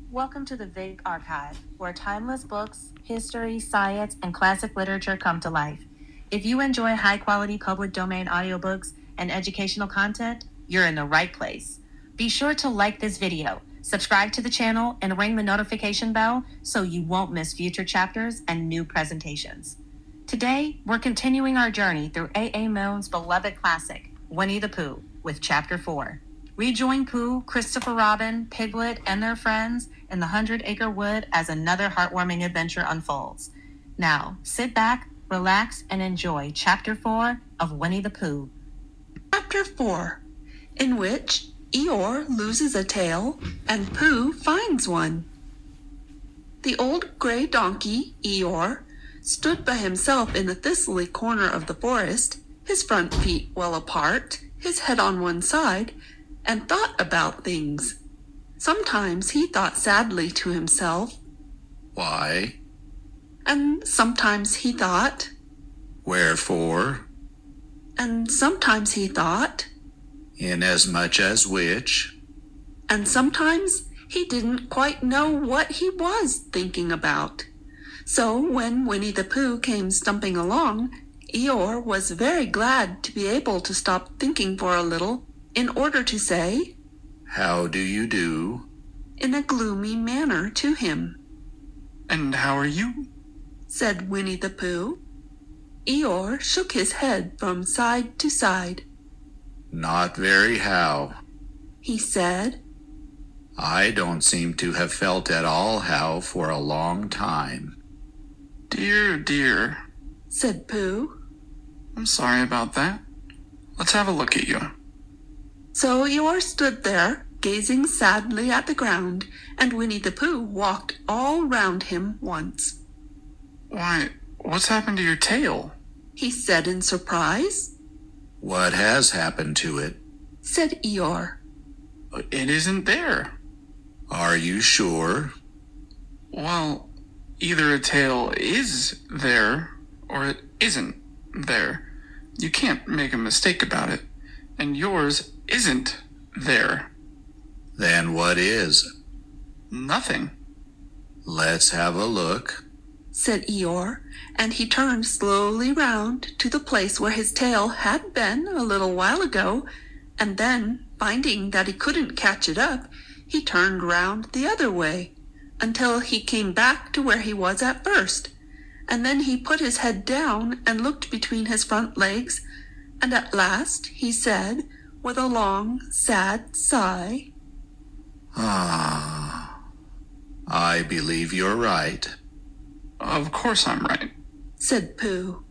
Welcome to the VIGG Archive, where timeless books, history, science, and classic literature come to life. If you enjoy high-quality public domain audiobooks and educational content, you're in the right place. Be sure to like this video, subscribe to the channel, and ring the notification bell so you won't miss future chapters and new presentations. Today, we're continuing our journey through A.A. Milne's beloved classic, Winnie the Pooh, with Chapter 4. Rejoin Pooh, Christopher Robin, Piglet, and their friends in the Hundred Acre Wood as another heartwarming adventure unfolds. Now, sit back, relax, and enjoy Chapter 4 of Winnie the Pooh. Chapter 4, in which Eeyore loses a tail and Pooh finds one. The old gray donkey, Eeyore, stood by himself in the thistly corner of the forest, his front feet well apart, his head on one side, and thought about things. Sometimes he thought sadly to himself, "Why? And sometimes he thought, Wherefore? and sometimes he thought, Inasmuch as which?" and sometimes he didn't quite know what he was thinking about. So when Winnie the Pooh came stumping along, Eeyore was very glad to be able to stop thinking for a little in order to say, "How do you do?" in a gloomy manner to him. "And how are you?" said Winnie the Pooh. Eeyore shook his head from side to side. "Not very how. He said, I don't seem to have felt at all how for a long time." "Dear, dear. said Pooh. I'm sorry about that. Let's have a look at you." So Eeyore stood there, gazing sadly at the ground, and Winnie the Pooh walked all round him once. "Why, what's happened to your tail?" He said in surprise. "What has happened to it?" Said Eeyore. "It isn't there." "Are you sure?" "Well, either a tail is there, or it isn't there. You can't make a mistake about it. And yours isn't there." "Then what is?" "Nothing." "Let's have a look." Said Eeyore, and he turned slowly round to the place where his tail had been a little while ago, and then, finding that he couldn't catch it up, he turned round the other way, until he came back to where he was at first, and then he put his head down and looked between his front legs, and at last he said, with a long, sad sigh, "Ah, I believe you're right." "Of course I'm right." said Pooh.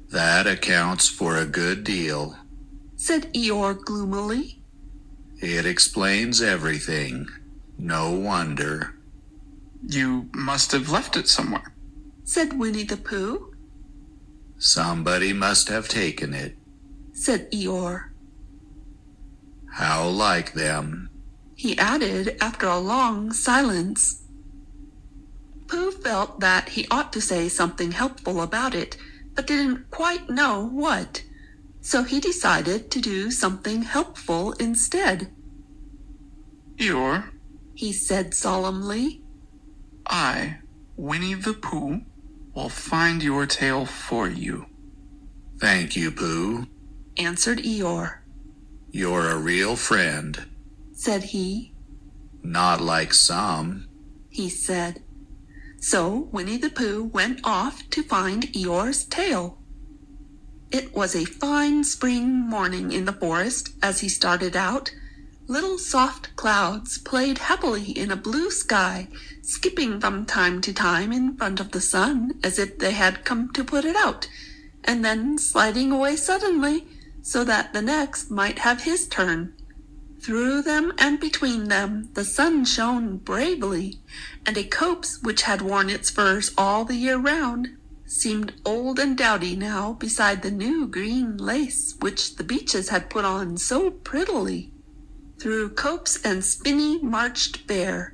"That accounts for a good deal. Said Eeyore gloomily. It explains everything. No wonder." "You must have left it somewhere." Said Winnie the Pooh. "Somebody must have taken it." Said Eeyore. "How like them?" He added after a long silence. Pooh felt that he ought to say something helpful about it, but didn't quite know what, so he decided to do something helpful instead. "Eeyore, He said solemnly, I, Winnie the Pooh, will find your tail for you." "Thank you, Pooh. answered Eeyore. You're a real friend. Said he. Not like some." He said. So Winnie the Pooh went off to find Eeyore's tail. It was a fine spring morning in the forest as he started out. Little soft clouds played happily in a blue sky, skipping from time to time in front of the sun as if they had come to put it out, and then sliding away suddenly so that the next might have his turn. Through them and between them the sun shone bravely, and a copse which had worn its furs all the year round seemed old and dowdy now beside the new green lace which the beeches had put on so prettily. Through copse and spinney marched Bear,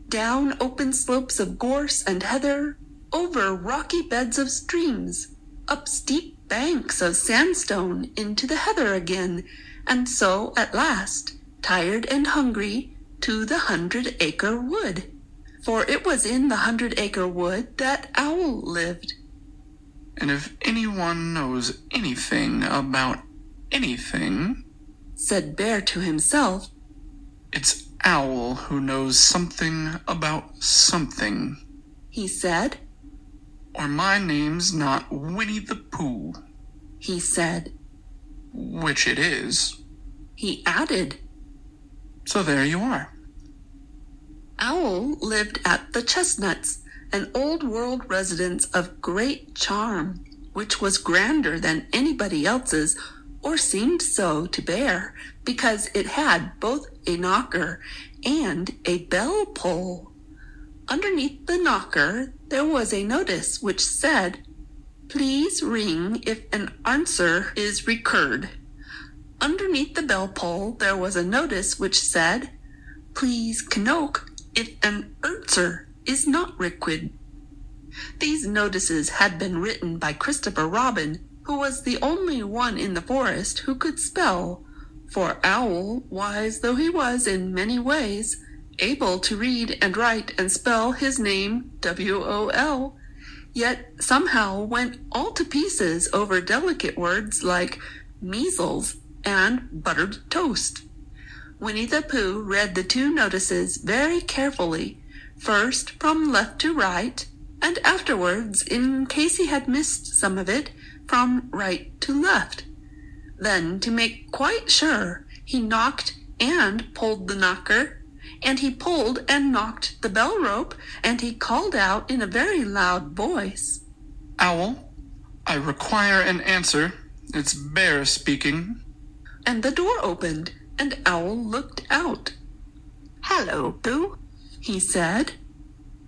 down open slopes of gorse and heather, over rocky beds of streams, up steep banks of sandstone into the heather again, and so at last, tired and hungry, to the 100 Acre Wood. for it was in the 100-acre wood that Owl lived. And if anyone knows anything about anything, said Bear to himself, it's Owl who knows something about something. He said, or my name's not Winnie the Pooh. He said, which it is. He added, so there you are. Owl lived at the Chestnuts, an old-world residence of great charm, which was grander than anybody else's, or seemed so to Bear, because it had both a knocker and a bell pull. Underneath the knocker there was a notice which said, "Please ring if an answer is recurred." Underneath the bell pull there was a notice which said, "Please knock if an answer is not required." These notices had been written by Christopher Robin, who was the only one in the forest who could spell, for Owl, wise though he was in many ways, able to read and write and spell his name W-O-L, yet somehow went all to pieces over delicate words like measles and buttered toast. Winnie the Pooh read the two notices very carefully, first from left to right, and afterwards, in case he had missed some of it, from right to left. Then, to make quite sure, he knocked and pulled the knocker, and he pulled and knocked the bell rope, and he called out in a very loud voice, Owl, I require an answer. It's Bear speaking. And the door opened, and Owl looked out. Hello, Pooh, He said,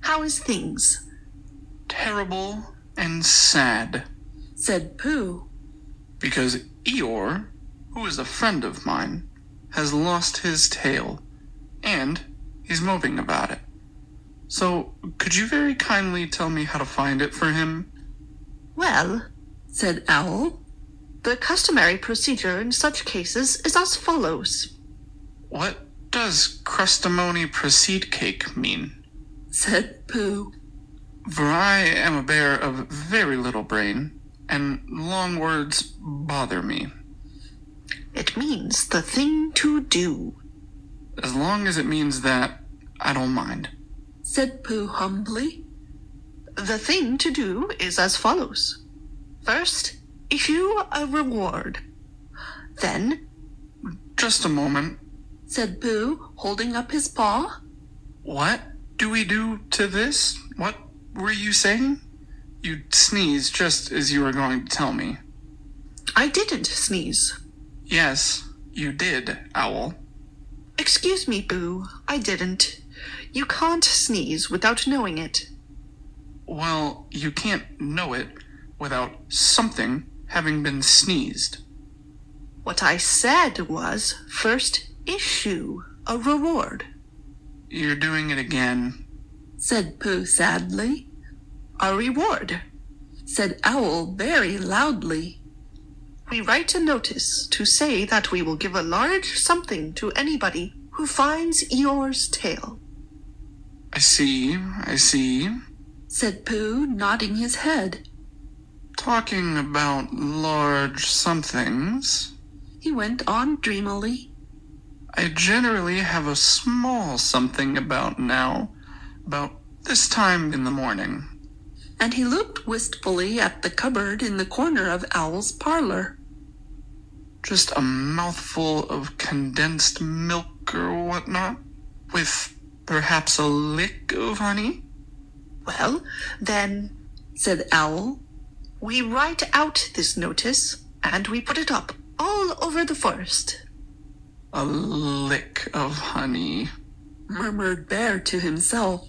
how is things? Terrible and sad. said Pooh. Because Eeyore, who is a friend of mine, has lost his tail, and he's moping about it. So, could you very kindly tell me how to find it for him? Well, said Owl. the customary procedure in such cases is as follows. What does crustamony proceed cake mean? said Pooh. For I am a bear of very little brain, and long words bother me. It means the thing to do. As long as it means that, I don't mind. said Pooh humbly. The thing to do is as follows. First, issue a reward. Then, Just a moment. said Pooh, holding up his paw. What do we do to this? What were you saying? You sneezed just as you were going to tell me. I didn't sneeze. Yes, you did, Owl. Excuse me, Pooh, I didn't. You can't sneeze without knowing it. Well, you can't know it without something having been sneezed. What I said was, first issue a reward. You're doing it again. said Pooh sadly. A reward. Said Owl very loudly. We write a notice to say that we will give a large something to anybody who finds Eeyore's tail. I see. said Pooh, nodding his head. Talking about large somethings, He went on dreamily. I generally have a small something about now, about this time in the morning. And he looked wistfully at the cupboard in the corner of Owl's parlor. Just a mouthful of condensed milk or whatnot, with perhaps a lick of honey? Well, then, said Owl. we write out this notice and we put it up all over the forest. A lick of honey. Murmured Bear to himself.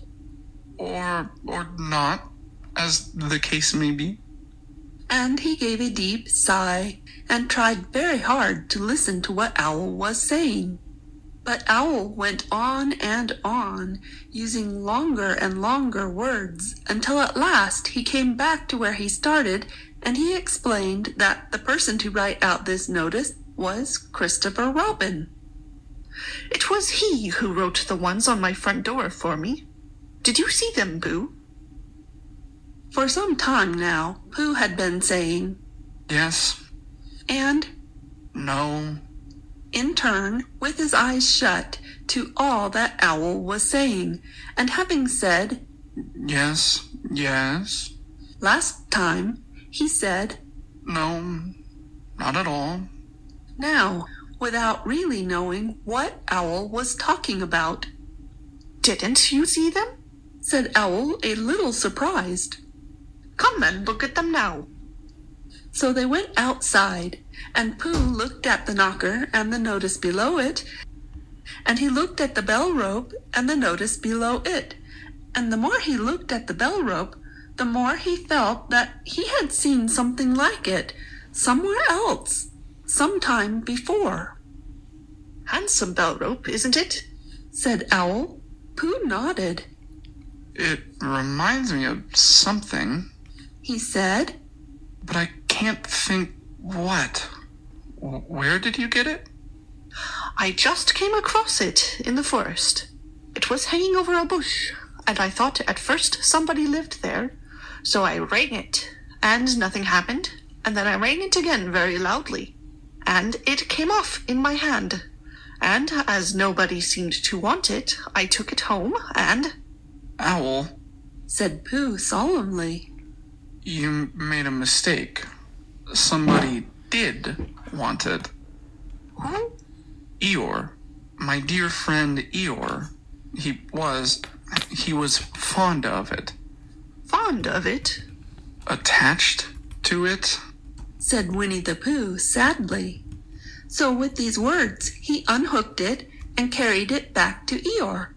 Or not, as the case may be. And he gave a deep sigh and tried very hard to listen to what Owl was saying. But Owl went on and on, using longer and longer words, until at last he came back to where he started, and he explained that the person to write out this notice was Christopher Robin. It was he who wrote the ones on my front door for me. Did you see them, Pooh? For some time now, Pooh had been saying, Yes. and, No. in turn, with his eyes shut, to all that Owl was saying, and having said, Yes. Yes. last time, he said, No. Not at all. now, without really knowing what Owl was talking about. Didn't you see them? Said Owl, a little surprised. Come and look at them now. So they went outside, and Pooh looked at the knocker and the notice below it, and he looked at the bell rope and the notice below it, and the more he looked at the bell rope, the more he felt that he had seen something like it somewhere else, sometime before. Handsome bell rope, isn't it? Said Owl. Pooh nodded. It reminds me of something, He said, but I can't think what. Where did you get it? I just came across it in the forest. It was hanging over a bush, and I thought at first somebody lived there, so I rang it, and nothing happened, and then I rang it again very loudly, and it came off in my hand, and as nobody seemed to want it, I took it home, and... Owl, said Pooh solemnly. you made a mistake. Somebody did want it. Who? Eeyore. My dear friend Eeyore. He was fond of it. Fond of it? Attached to it? Said Winnie the Pooh sadly. So with these words he unhooked it and carried it back to Eeyore.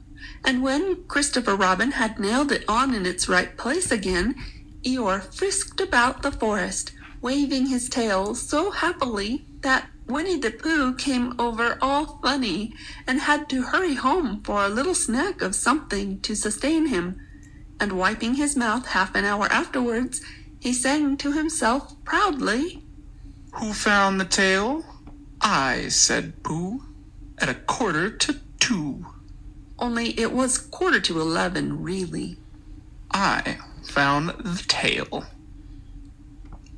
And when Christopher Robin had nailed it on in its right place again, Eeyore frisked about the forest, waving his tail so happily that Winnie the Pooh came over all funny and had to hurry home for a little snack of something to sustain him. And wiping his mouth half an hour afterwards, he sang to himself proudly, Who found the tail? I, said Pooh, at 1:45. only it was 11:15, really. I found the tail.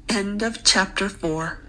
End of chapter 4.